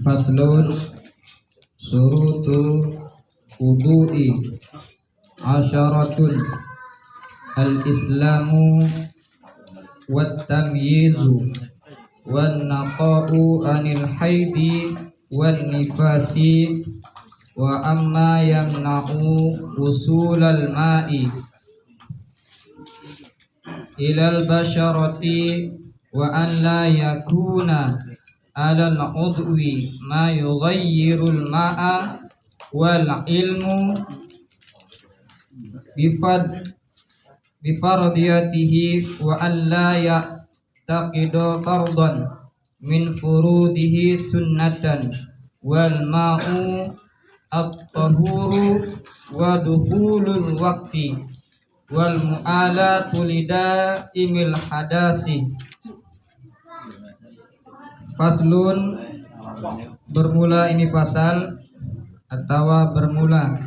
Faslun surutu wudu'i asyaratun al-islamu wat-tamyizu wan-naqa'u anil haidi wan-nifasi wa amma yamna'u usulal ma'i ilal basharati wa an la yakuna alal udwi ma yughayyirul ma'a wal ilmu bifardiyatihi wa an la ya'taqidu fardan min furudihi sunnatan wal ma'u at-tahuru wa dukhulul waqti wal mu'alatu lidaimil hadasi. Faslun, bermula ini pasal atau bermula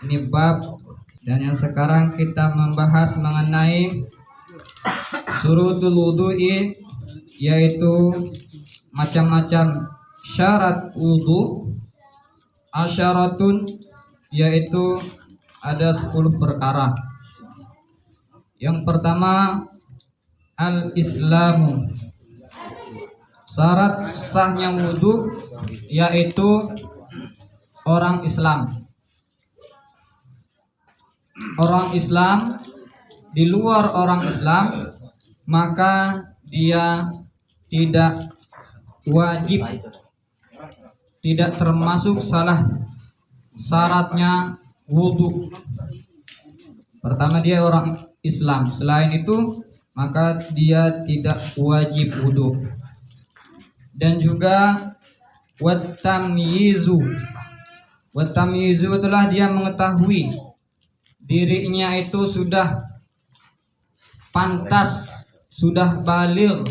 ini bab, dan yang sekarang kita membahas mengenai surutul wudu'i, yaitu macam-macam syarat wudu. Asyaratun, yaitu ada 10 perkara. Yang pertama, al-islamu, syarat sahnya wudu yaitu orang Islam. Orang Islam, di luar orang Islam maka dia tidak wajib, tidak termasuk salah syaratnya wudu. Pertama, dia orang Islam. Selain itu maka dia tidak wajib wudu. Dan juga wat-tamyizu. Wat-tamyizu adalah dia mengetahui dirinya itu sudah pantas, sudah baligh,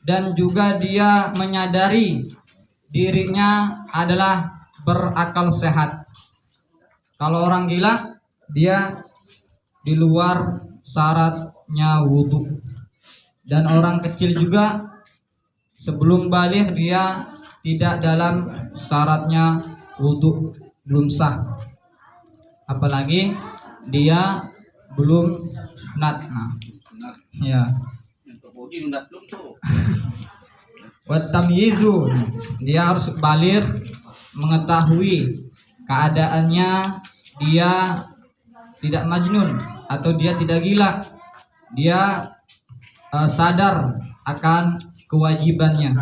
dan juga dia menyadari dirinya adalah berakal sehat. Kalau orang gila, dia di luar syaratnya wudu. Dan orang kecil juga sebelum balik dia tidak dalam syaratnya wudu, belum sah. Apalagi dia belum sunat. Nah, ya. Wat tamyizu, dia harus balik, mengetahui keadaannya, dia tidak majnun atau dia tidak gila. Dia sadar akan kewajibannya.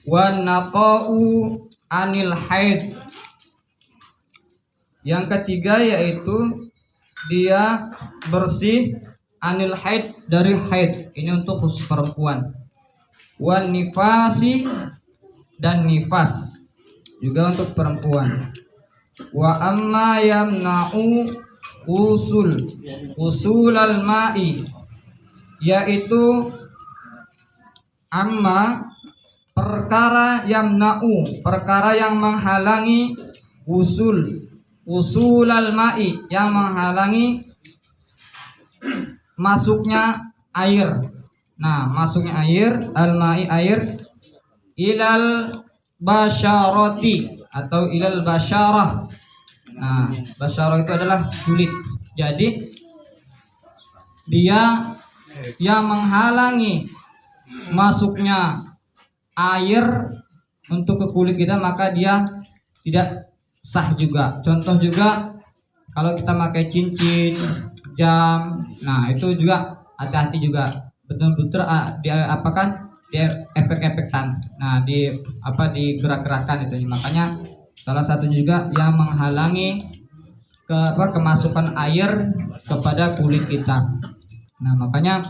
Wan naqa'u anil haid. Yang ketiga yaitu dia bersih anil haid, dari haid. Ini untuk khusus perempuan. Wan nifasi, dan nifas juga untuk perempuan. Wa amma yamna'u usulal ma'i, yaitu amma perkara yamna'u, perkara yang menghalangi usulal ma'i, yang menghalangi masuknya air. Nah, masuknya air, al-ma'i, air, ilal basyarati atau ilal basyarah. Nah, basyarah itu adalah kulit. Jadi dia yang menghalangi masuknya air untuk ke kulit kita, maka dia tidak sah juga. Contoh juga kalau kita pakai cincin, jam, nah itu juga hati-hati juga, betul-betul dia apakan, dia efek-efek nah digerak-gerakkan itu. Makanya salah satunya juga yang menghalangi kemasukan air kepada kulit kita. Nah, makanya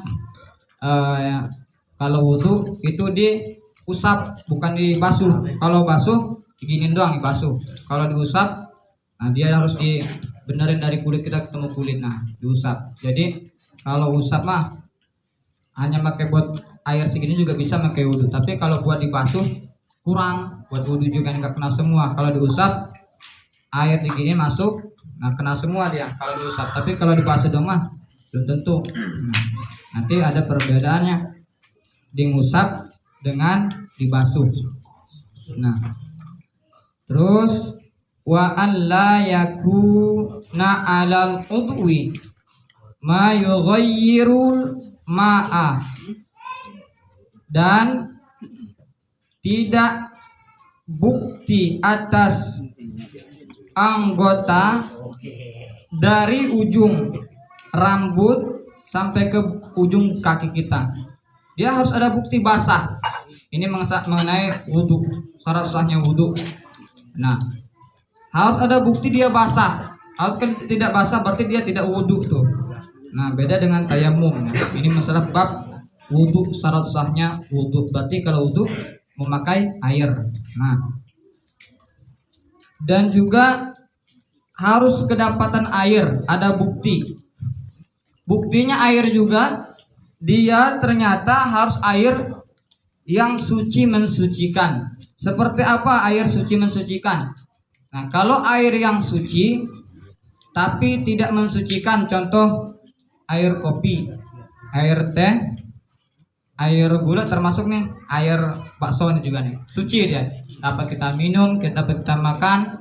kalau wudu itu diusap, bukan dibasuh. Kalau basuh diginin doang, dibasuh. Kalau diusap, nah dia harus dibenerin dari kulit kita ketemu kulit. Nah, diusap. Jadi kalau usap mah hanya pakai buat air segini juga bisa pakai wudu. Tapi kalau buat dibasuh kurang, buat wudu juga nggak kena semua. Kalau diusap air digini masuk, nah kena semua dia kalau diusap. Tapi kalau dibasuh dong mah belum tentu. Nah, nanti ada perbedaannya. Diusap dengan dibasuh. Nah, terus wa an la yakuna 'alal udwi ma yughayyirul ma'a, dan tidak bukti atas anggota dari ujung rambut sampai ke ujung kaki kita. Dia harus ada bukti basah. Ini mengenai wudhu, syarat sahnya wudhu. Nah, harus ada bukti dia basah. Kalau tidak basah berarti dia tidak wudhu tuh. Nah, beda dengan tayamum. Ini masalah bab wudhu, syarat sahnya wudhu. Berarti kalau wudhu memakai air. Nah, dan juga harus kedapatan air, ada bukti. Buktinya air juga, dia ternyata harus air yang suci mensucikan. Seperti apa air suci mensucikan? Nah, kalau air yang suci tapi tidak mensucikan, contoh air kopi, air teh, air gula, termasuk nih air bakso ini juga nih, suci dia. Dapat kita minum, dapat kita makan,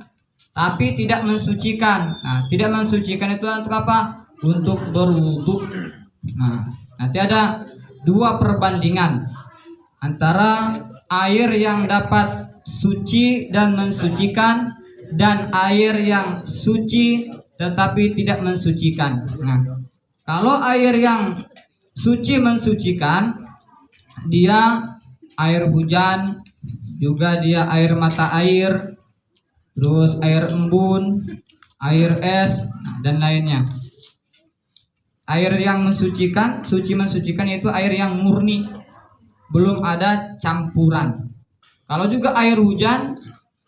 tapi tidak mensucikan. Nah, tidak mensucikan itu untuk apa? Untuk berwudu. Nah, nanti ada dua perbandingan antara air yang dapat suci dan mensucikan dan air yang suci tetapi tidak mensucikan. Nah, kalau air yang suci mensucikan, dia air hujan, juga dia air mata air, terus air embun, air es, dan lainnya. Air yang mensucikan, suci mensucikan itu air yang murni, belum ada campuran. Kalau juga air hujan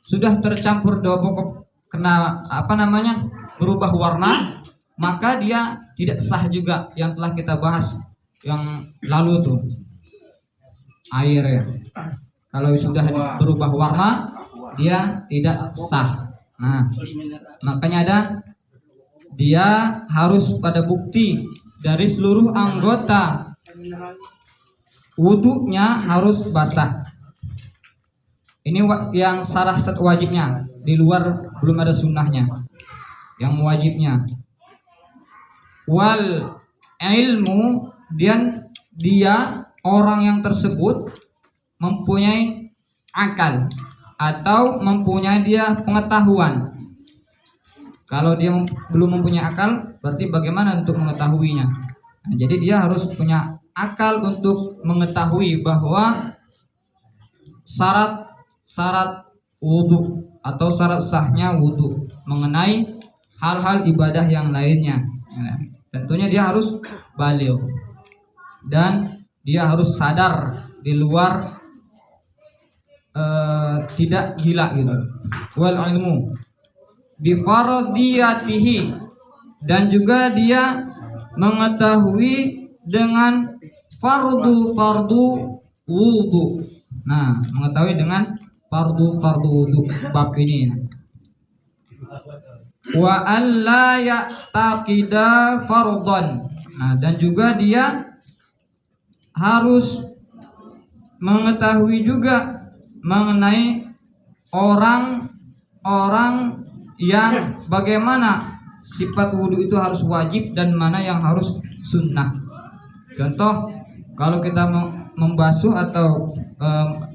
sudah tercampur pokok kena berubah warna, maka dia tidak sah juga, yang telah kita bahas yang lalu tuh. Air ya, kalau sudah berubah warna dia tidak sah. Nah, makanya dia harus pada bukti dari seluruh anggota wudunya harus basah. Ini yang syarat wajibnya, di luar belum ada sunnahnya. Yang wajibnya wal ilmu, dan dia orang yang tersebut mempunyai akal atau mempunyai dia pengetahuan. Kalau dia belum mempunyai akal, berarti bagaimana untuk mengetahuinya? Nah, jadi dia harus punya akal untuk mengetahui bahwa syarat wudhu atau syarat sahnya wudhu mengenai hal-hal ibadah yang lainnya. Nah, tentunya dia harus baligh dan dia harus sadar di luar tidak gila gitu. Wal ilmu bi faradiyatihi, dan juga dia mengetahui dengan fardu wudu. Nah, mengetahui dengan fardu wudu bab ini. Wa alla ya'taqida fardhan. Nah, dan juga dia harus mengetahui juga mengenai orang-orang yang bagaimana sifat wudhu itu harus wajib dan mana yang harus sunnah. Contoh, kalau kita membasuh atau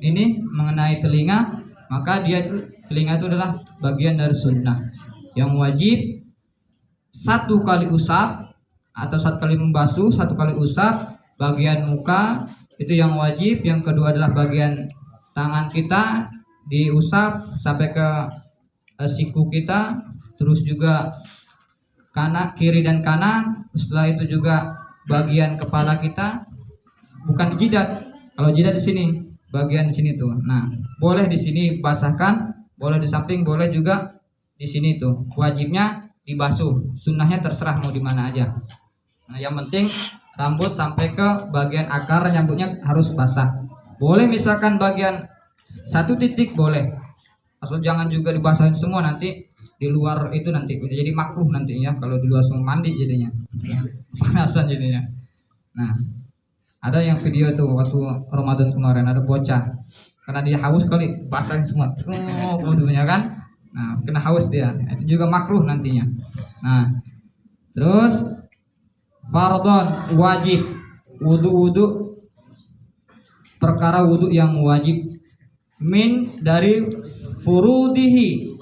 ini mengenai telinga, maka telinga itu adalah bagian dari sunnah. Yang wajib satu kali usap atau satu kali membasuh, satu kali usap. Bagian muka itu yang wajib. Yang kedua adalah bagian tangan kita diusap sampai ke siku kita, terus juga kiri dan kanan. Setelah itu juga bagian kepala kita, bukan jidat. Kalau jidat di sini, bagian di sini tuh. Nah, boleh di sini basahkan, boleh di samping, boleh juga di sini tuh. Wajibnya dibasuh, sunnahnya terserah mau di mana aja. Nah, yang penting rambut sampai ke bagian akar nyambutnya harus basah. Boleh misalkan bagian satu titik boleh, asal jangan juga dibasahin semua, nanti di luar itu nanti jadi makruh nantinya kalau di luar semua mandi jadinya panasan jadinya. Nah, ada yang video tuh waktu Ramadan kemarin, ada bocah karena dia haus kali basahin semua wudhunya kan. Nah, kena haus dia. Itu juga makruh nantinya. Nah, terus fardhon wajib. Wudu perkara wudu yang wajib min dari furudihi,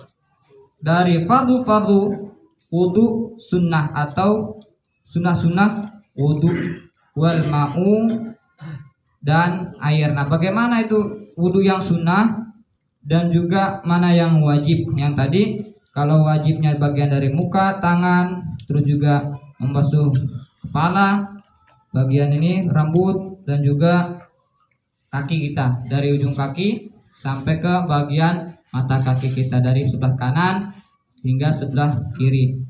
dari fardu-fardu wudu sunnah atau sunnah-sunnah wudu, wal ma'u dan air. Nah, bagaimana itu wudu yang sunnah dan juga mana yang wajib? Yang tadi kalau wajibnya bagian dari muka, tangan, terus juga membasuh kepala, bagian ini rambut dan juga kaki kita, dari ujung kaki sampai ke bagian mata kaki kita, dari sebelah kanan hingga sebelah kiri.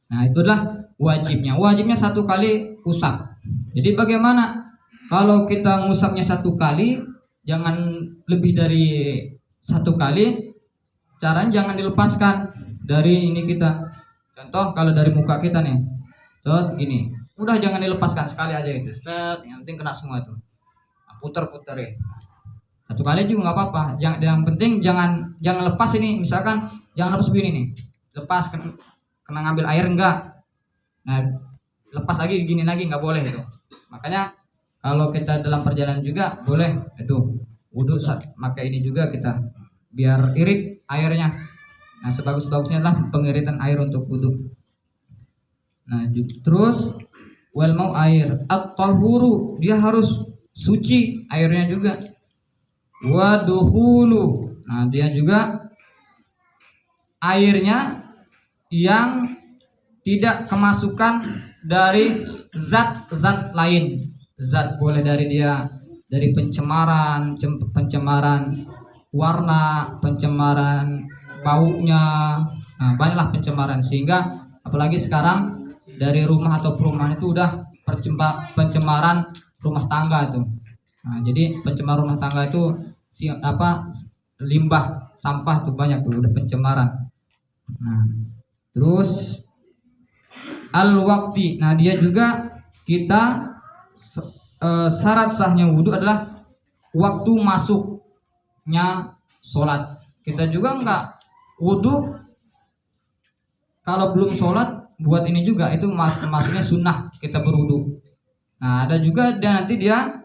Nah, itulah wajibnya. Wajibnya 1 kali usap. Jadi bagaimana kalau kita ngusapnya 1 kali, jangan lebih dari 1 kali. Caranya jangan dilepaskan dari ini kita. Contoh kalau dari muka kita nih, set gini, udah jangan dilepaskan, sekali aja itu. Set, yang penting kena semua itu. Nah, puter-puter ya. 1 kali juga nggak apa-apa. Yang penting jangan lepas ini. Misalkan jangan lepas begini nih. Lepas kena ngambil air enggak. Nah, lepas lagi gini lagi nggak boleh itu. Makanya kalau kita dalam perjalanan juga boleh itu wudu pakai ini juga kita biar irit airnya. Nah, sebagus-bagusnya lah pengiritan air untuk wudu. Nah, terus wal mau air at-tahuru, dia harus suci airnya juga. Waduhulu, nah dia juga airnya yang tidak kemasukan dari zat-zat lain. Zat boleh dari dia dari pencemaran warna, pencemaran baunya. Nah, banyaklah pencemaran, sehingga apalagi sekarang dari rumah atau perumahan itu udah pencemaran rumah tangga itu. Nah, jadi pencemaran rumah tangga itu limbah sampah tuh banyak tuh, udah pencemaran. Nah, terus al-waqti. Nah, dia juga kita syarat sahnya wudu adalah waktu masuknya sholat. Kita juga enggak wudu kalau belum sholat, buat ini juga itu maksudnya sunnah kita berwudu. Nah, ada juga nanti dia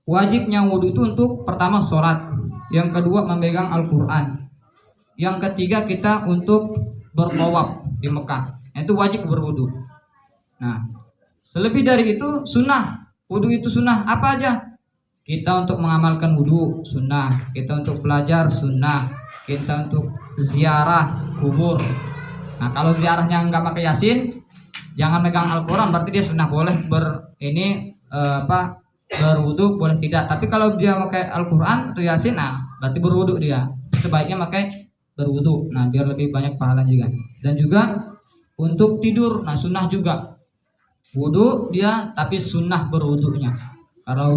wajibnya wudu itu untuk pertama sholat, yang kedua memegang Al-Quran, yang ketiga kita untuk bertawaf di Mekah. Itu wajib berwudu. Nah, selebih dari itu sunnah. Wudu itu sunnah apa aja? Kita untuk mengamalkan wudu sunnah, kita untuk belajar sunnah, kita untuk ziarah kubur. Nah, kalau ziarahnya nggak pakai yasin, jangan megang Al-Quran, berarti dia sunnah. Boleh berwudu, boleh tidak. Tapi kalau dia pakai Al-Quran atau yasin, nah berarti berwudu dia. Sebaiknya pakai berwudu. Nah, biar lebih banyak pahala juga. Dan juga untuk tidur, nah sunnah juga. Wudu dia, tapi sunnah berwudunya. Kalau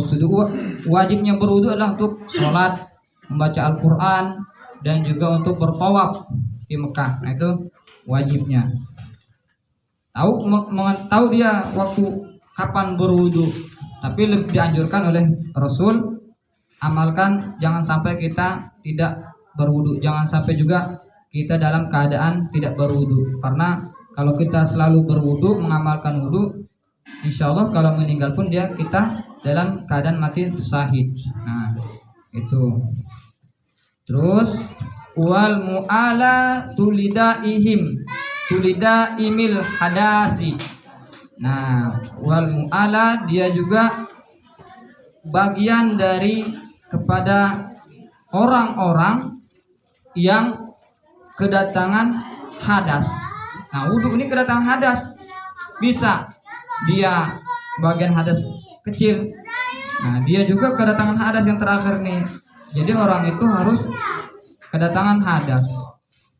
wajibnya berwudu adalah untuk sholat, membaca Al-Quran, dan juga untuk bertawaf di Mekah. Nah, itu wajibnya. Tahu dia waktu kapan berwudu, tapi lebih dianjurkan oleh Rasul, amalkan, jangan sampai kita tidak berwudu, jangan sampai juga kita dalam keadaan tidak berwudu. Karena kalau kita selalu berwudu, mengamalkan wudu, insya Allah kalau meninggal pun kita dalam keadaan mati syahid. Nah, itu. Terus wal mu'ala tulidaimil hadasi. Nah, wal mu'ala dia juga bagian dari kepada orang-orang yang kedatangan hadas. Nah, wudu ini kedatangan hadas. Bisa dia bagian hadas kecil. Nah, dia juga kedatangan hadas yang terakhir nih. Jadi orang itu harus kedatangan hadas.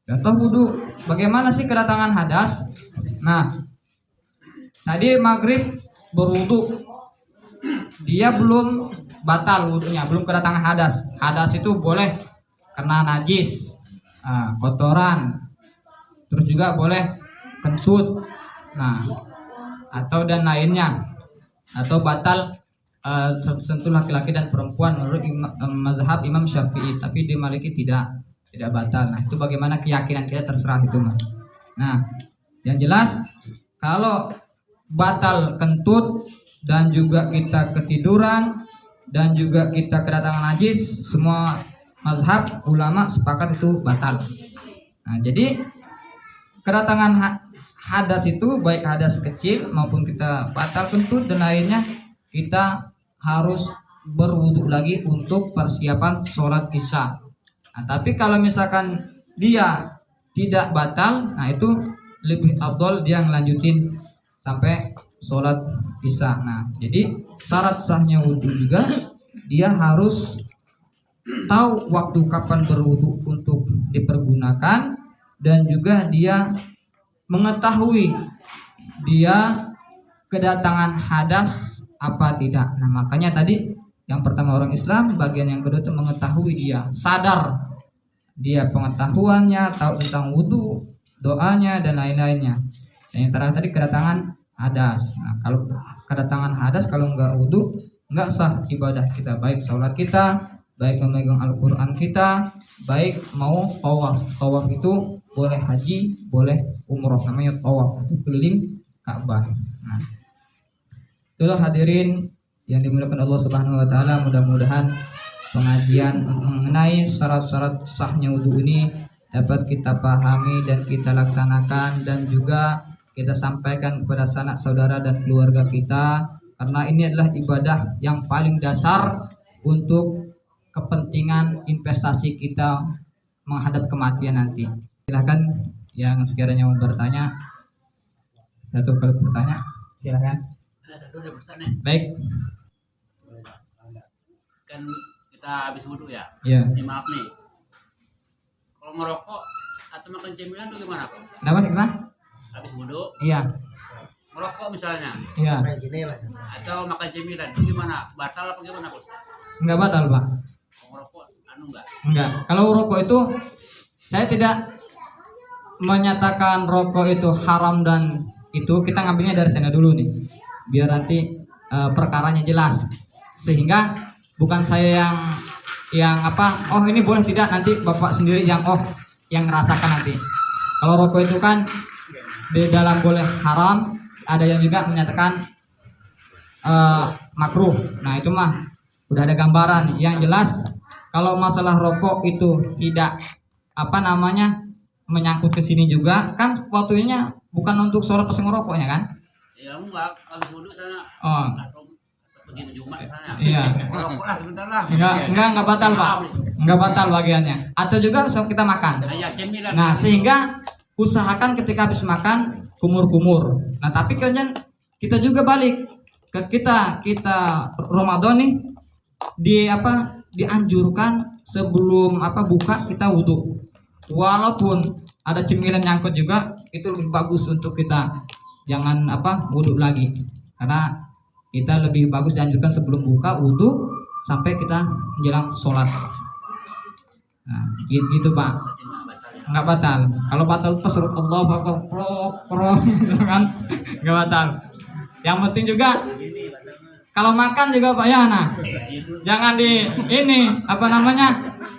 Contoh wudu, bagaimana sih kedatangan hadas? Nah, tadi maghrib berwudu, dia belum batal wudunya, belum kedatangan hadas. Hadas itu boleh kena najis, kotoran, terus juga boleh kensut, nah atau dan lainnya, atau batal sentuh laki-laki dan perempuan menurut mazhab Imam Syafi'i, tapi di Maliki tidak batal. Nah, itu bagaimana keyakinan kita terserah itu mah. Nah, yang jelas kalau batal kentut dan juga kita ketiduran dan juga kita kedatangan najis, semua mazhab ulama sepakat itu batal. Nah, jadi kedatangan hadas itu baik hadas kecil maupun kita batal kentut dan lainnya, kita harus berwudu lagi untuk persiapan sholat isya. Nah, tapi kalau misalkan dia tidak batal, nah itu lebih afdol dia ngelanjutin sampai sholat isya. Nah, jadi syarat sahnya wudu juga dia harus tahu waktu kapan berwudu untuk dipergunakan, dan juga dia mengetahui dia kedatangan hadas apa tidak. Nah, makanya tadi yang pertama orang Islam, bagian yang kedua itu mengetahui, dia sadar, dia pengetahuannya, tahu tentang wudu, doanya dan lain-lainnya. Dan yang terakhir tadi kedatangan hadas. Nah, kalau kedatangan hadas, kalau nggak wudu, nggak sah ibadah kita, baik sholat kita, baik memegang Al-Quran kita, baik mau tawaf. Tawaf itu boleh haji, boleh umroh, namanya tawaf, itu keliling Ka'bah. Nah, itulah hadirin yang dimuliakan Allah Subhanahu wa taala, mudah-mudahan pengajian mengenai syarat-syarat sahnya wudu ini dapat kita pahami dan kita laksanakan, dan juga kita sampaikan kepada sanak saudara dan keluarga kita, karena ini adalah ibadah yang paling dasar untuk kepentingan investasi kita menghadap kematian nanti. Silahkan yang sekiranya mau bertanya, satu kali bertanya, silahkan. Baik. Kan kita habis wudhu ya. Iya. Maaf nih. Kalau merokok atau makan cemilan itu gimana, Pak? Kenapa? Habis wudhu, Iya. merokok misalnya, Iya. atau makan cemilan itu gimana? Batal apa gimana, Pak? Enggak batal, Pak. Kalau merokok enggak? Enggak. Kalau rokok itu saya tidak menyatakan rokok itu haram, dan itu kita ngambilnya dari sana dulu nih, biar nanti perkaranya jelas, sehingga bukan saya yang apa, oh ini boleh tidak, nanti bapak sendiri yang yang ngerasakan nanti. Kalau rokok itu kan di dalam boleh haram, ada yang juga menyatakan makruh. Nah, itu mah udah ada gambaran. Yang jelas kalau masalah rokok itu tidak menyangkut ke sini juga, kan waktunya bukan untuk sholat pas ngerokoknya kan? Ya enggak, habis wudhu sana. Oh. Atau pergi Jumat sana. Iya. Merokok lah sebentar lah. Enggak batal, Pak. Enggak batal bagiannya. Atau juga kita makan. Ya, cemilan. Nah, sehingga usahakan ketika habis makan kumur-kumur. Nah, tapi kemudian kita juga balik ke kita Ramadan nih, dianjurkan sebelum buka kita wudhu. Walaupun ada cemilan nyangkut juga, itu lebih bagus untuk kita jangan wudhu lagi, karena kita lebih bagus dianjurkan sebelum buka wudhu sampai kita menjelang sholat. Nah, gitu Pak. Nggak batal. Kalau batal pas Allah gitu kan, nggak batal. Yang penting juga kalau makan juga Pak ya, nah jangan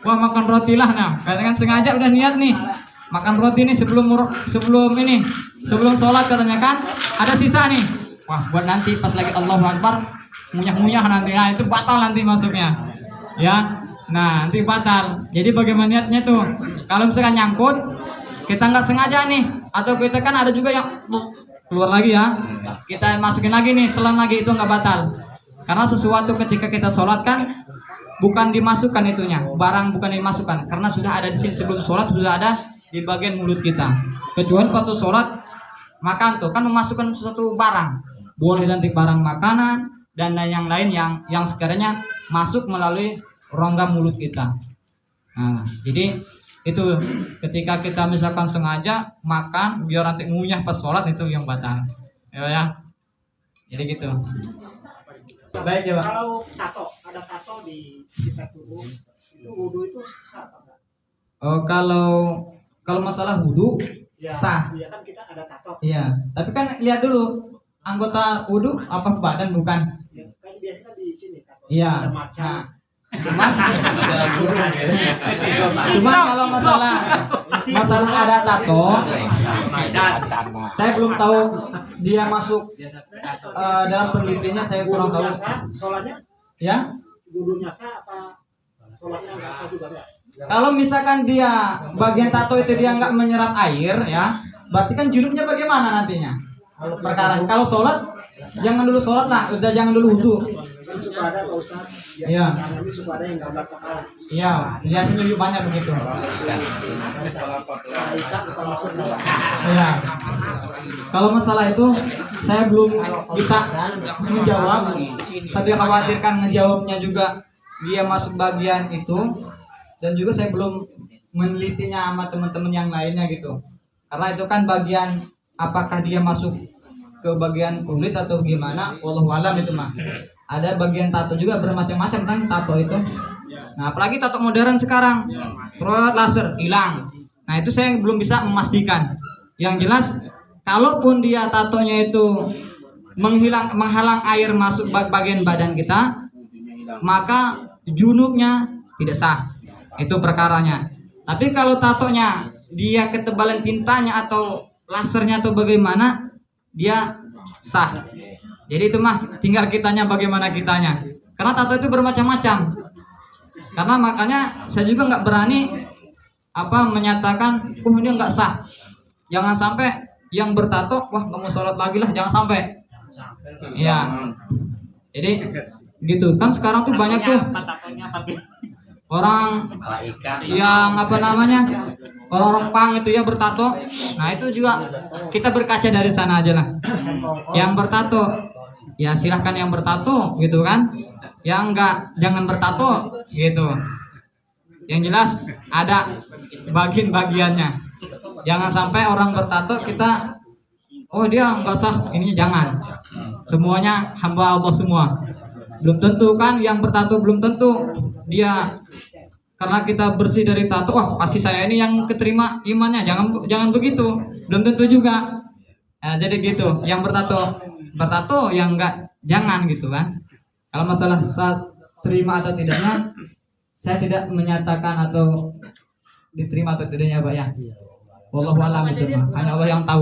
wah makan roti lah, nah kan sengaja udah niat nih makan roti nih sebelum sholat, katanya kan ada sisa nih, wah buat nanti pas lagi Allahu Akbar munyah nanti, nah itu batal nanti masuknya ya. Nah nanti batal. Jadi bagaimana niatnya tuh, kalau misalkan nyangkut kita nggak sengaja nih, atau kita kan ada juga yang keluar lagi ya, kita masukin lagi nih, telan lagi, itu nggak batal. Karena sesuatu ketika kita sholat kan bukan dimasukkan itunya, barang bukan dimasukkan, karena sudah ada di sini sebelum sholat, sudah ada di bagian mulut kita. Kecuali waktu sholat makan tuh kan memasukkan sesuatu barang, boleh nanti barang makanan dan yang lain yang sekiranya masuk melalui rongga mulut kita. Nah, jadi itu ketika kita misalkan sengaja makan biar nanti ngunyah pas sholat, itu yang batal ya. Jadi gitu. Baik ya Pak. Kalau ada tato di kita tubuh, itu wudu itu sah apa? Oh, kalau masalah wudu Ya, sah. iya kan kita ada tato. Iya, tapi kan lihat dulu anggota wudu apa badan bukan. Ya, kan biasanya di Iya. ada macan. Nah, cuma kalau masalah ada tato, saya belum tahu dia masuk dalam penelitiannya, saya kurang tahu. Gurunya sah, sholatnya Ya, gurunya sah apa sholatnya nggak sah juga ya? kalau misalkan dia bagian tato itu dia nggak menyerap air, ya, berarti kan junubnya bagaimana nantinya? Perkara kalau sholat, jangan dulu sholat lah, udah jangan dulu wudhu. Kan suka ada Pak Ustaz. Iya. Nanti suka ada yang gambar kapal. Iya, biasanya lebih banyak begitu. Ikat bukan maksudnya. Iya. Kalau masalah itu saya belum bisa menjawab. Tapi khawatirkan menjawabnya juga dia masuk bagian itu, dan juga saya belum menelitinya sama teman-teman yang lainnya gitu. Karena itu kan bagian apakah dia masuk ke bagian kulit atau gimana, wallahu alam itu mah. Ada bagian tato juga bermacam-macam kan tato itu. Nah, apalagi tato modern sekarang, perawat laser hilang. Nah, itu saya belum bisa memastikan. Yang jelas, kalaupun dia tatonya itu menghalang air masuk bagian badan kita, maka junubnya tidak sah. Itu perkaranya. Tapi kalau tatonya dia ketebalan tintanya atau lasernya atau bagaimana, dia sah. Jadi itu mah tinggal kitanya bagaimana kitanya. Karena tato itu bermacam-macam. Karena makanya saya juga nggak berani menyatakan, dia nggak sah. Jangan sampai yang bertato, wah nggak mau sholat lagi lah, jangan sampai. Iya. Jadi gitu kan sekarang tuh banyak tuh orang yang orang-orang pang itu ya bertato. Nah itu juga kita berkaca dari sana aja lah. Yang bertato ya silahkan yang bertato gitu kan. Yang enggak jangan bertato gitu. Yang jelas ada bagian-bagiannya. Jangan sampai orang bertato kita dia enggak sah, ininya jangan. Semuanya hamba Allah semua. Belum tentu kan yang bertato, belum tentu dia karena kita bersih dari tato, pasti saya ini yang keterima imannya. Jangan begitu. Belum tentu juga. Nah, jadi gitu. Yang bertato yang enggak jangan gitu kan. Kalau masalah saat terima atau tidaknya, saya tidak menyatakan atau diterima atau tidaknya, Pak ya. Wallahu a'lam itu mah. Hanya Allah yang tahu.